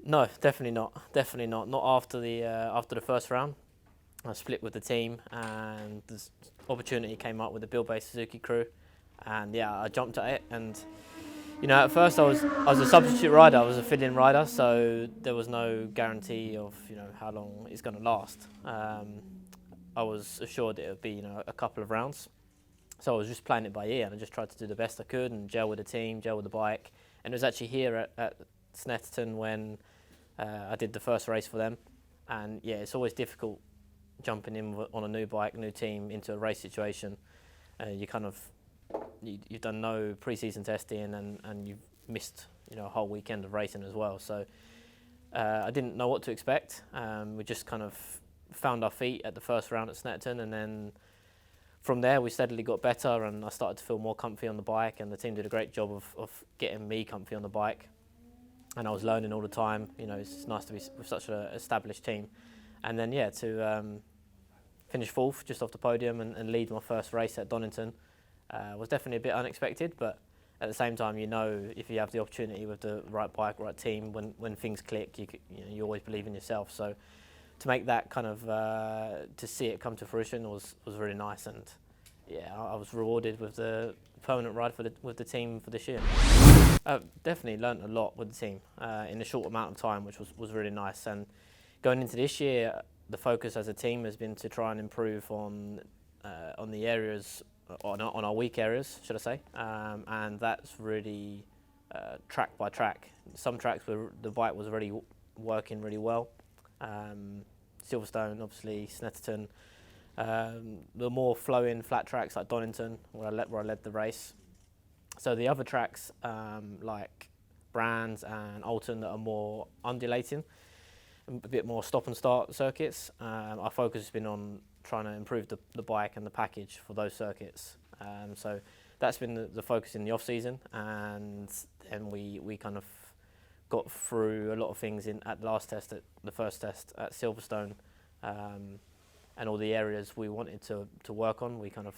No, definitely not. Definitely not. Not after the first round. I split with the team, and this opportunity came up with the Buildbase Suzuki crew, and yeah, I jumped at it. And at first I was a substitute rider. I was a fill-in rider, so there was no guarantee of how long it's going to last. I was assured it would be a couple of rounds, so I was just playing it by ear, and I just tried to do the best I could and gel with the team, gel with the bike. And it was actually here at Snetterton when I did the first race for them. And yeah, it's always difficult jumping in on a new bike, new team into a race situation. You've done no pre-season testing, and you've missed a whole weekend of racing as well. So I didn't know what to expect. We just kind of found our feet at the first round at Snetterton, and then from there we steadily got better, and I started to feel more comfy on the bike, and the team did a great job of getting me comfy on the bike. And I was learning all the time. It's nice to be with such an established team. And then to finish fourth, just off the podium, and lead my first race at Donington was definitely a bit unexpected. But at the same time, if you have the opportunity with the right bike, right team, when things click, you always believe in yourself. So to make that kind of to see it come to fruition was really nice. And yeah, I was rewarded with the permanent ride with the team for this year. Definitely learnt a lot with the team in a short amount of time, which was really nice. And going into this year, the focus as a team has been to try and improve on the areas, on our weak areas, should I say, and that's really track by track. Some tracks where the bike was already working really well. Silverstone, obviously, Snetterton. The more flowing flat tracks like Donington, where I led the race. So the other tracks like Brands and Oulton that are more undulating, a bit more stop and start circuits, our focus has been on trying to improve the bike and the package for those circuits. So that's been the focus in the off season, and then we kind of got through a lot of things at the last test, at the first test at Silverstone. And all the areas we wanted to work on, we kind of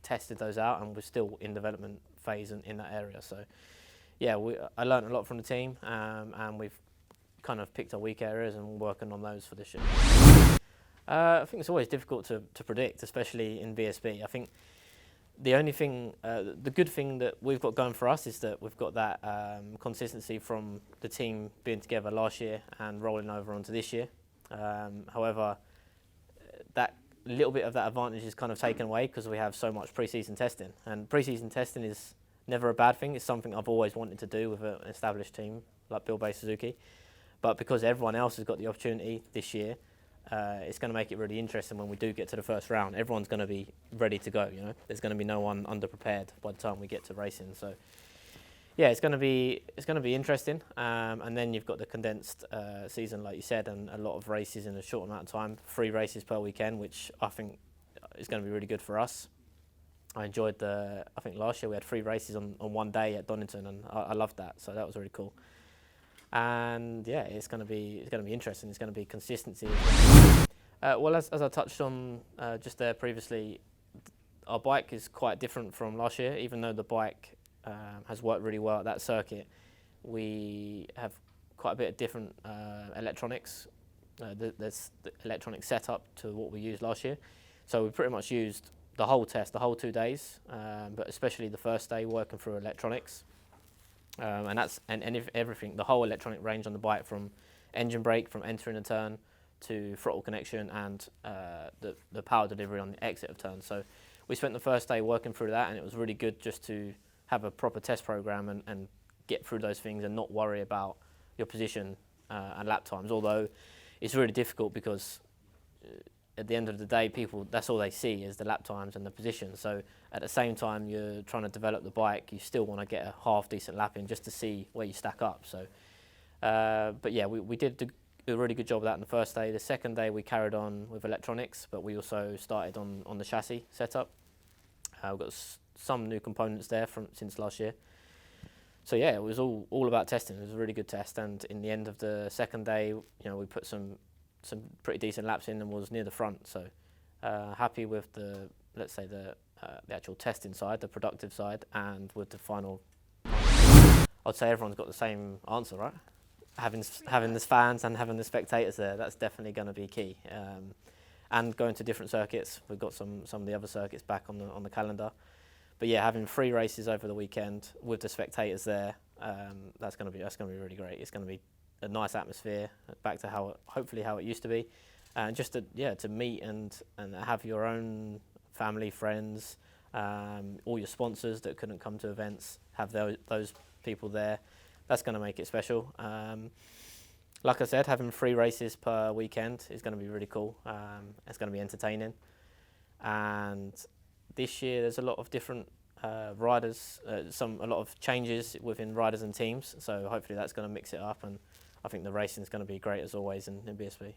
tested those out, and we're still in development phase in that area. So yeah, I learned a lot from the team, and we've kind of picked our weak areas and working on those for this year. I think it's always difficult to predict, especially in BSB. I think the only thing, the good thing that we've got going for us is that we've got that consistency from the team being together last year and rolling over onto this year. However, that little bit of that advantage is kind of taken away because we have so much pre-season testing, and pre-season testing is never a bad thing. It's something I've always wanted to do with an established team like Buildbase Suzuki, but because everyone else has got the opportunity this year, it's going to make it really interesting when we do get to the first round. Everyone's going to be ready to go. There's going to be no one underprepared by the time we get to racing. So yeah, it's going to be interesting. And then you've got the condensed season, like you said, and a lot of races in a short amount of time. 3 races per weekend, which I think is going to be really good for us. I enjoyed I think last year we had 3 races on one day at Donington, and I loved that. So that was really cool. And yeah, it's going to be interesting. It's going to be consistency. Well, as I touched on just there previously, our bike is quite different from last year. Even though the bike has worked really well at that circuit, we have quite a bit of different electronics. There's the electronic setup to what we used last year. So we pretty much used the whole test, the whole 2 days, but especially the first day working through electronics. And if everything, the whole electronic range on the bike, from engine brake, from entering a turn to throttle connection, and the power delivery on the exit of turn. So we spent the first day working through that, and it was really good just to have a proper test program and get through those things and not worry about your position and lap times. Although it's really difficult because at the end of the day, people, that's all they see is the lap times and the position. So at the same time you're trying to develop the bike, you still want to get a half decent lap in just to see where you stack up. So, but yeah, we did a really good job of that in the first day. The second day we carried on with electronics, but we also started on the chassis setup. We've got some new components there since last year. So yeah, it was all about testing. It was a really good test, and in the end of the second day, we put some pretty decent laps in and was near the front. So happy with the actual testing side, the productive side, and with the final. I'd say everyone's got the same answer, right? having the fans and having the spectators there, that's definitely going to be key. And going to different circuits, we've got some of the other circuits back on the calendar. But yeah, having 3 races over the weekend with the spectators there, that's going to be really great. It's going to be a nice atmosphere, back to hopefully how it used to be, and just to meet and have your own family, friends, all your sponsors that couldn't come to events, have those people there. That's going to make it special. Like I said, having 3 races per weekend is going to be really cool. It's going to be entertaining, and this year there's a lot of different riders, a lot of changes within riders and teams. So hopefully that's going to mix it up, and I think the racing is going to be great as always in BSB.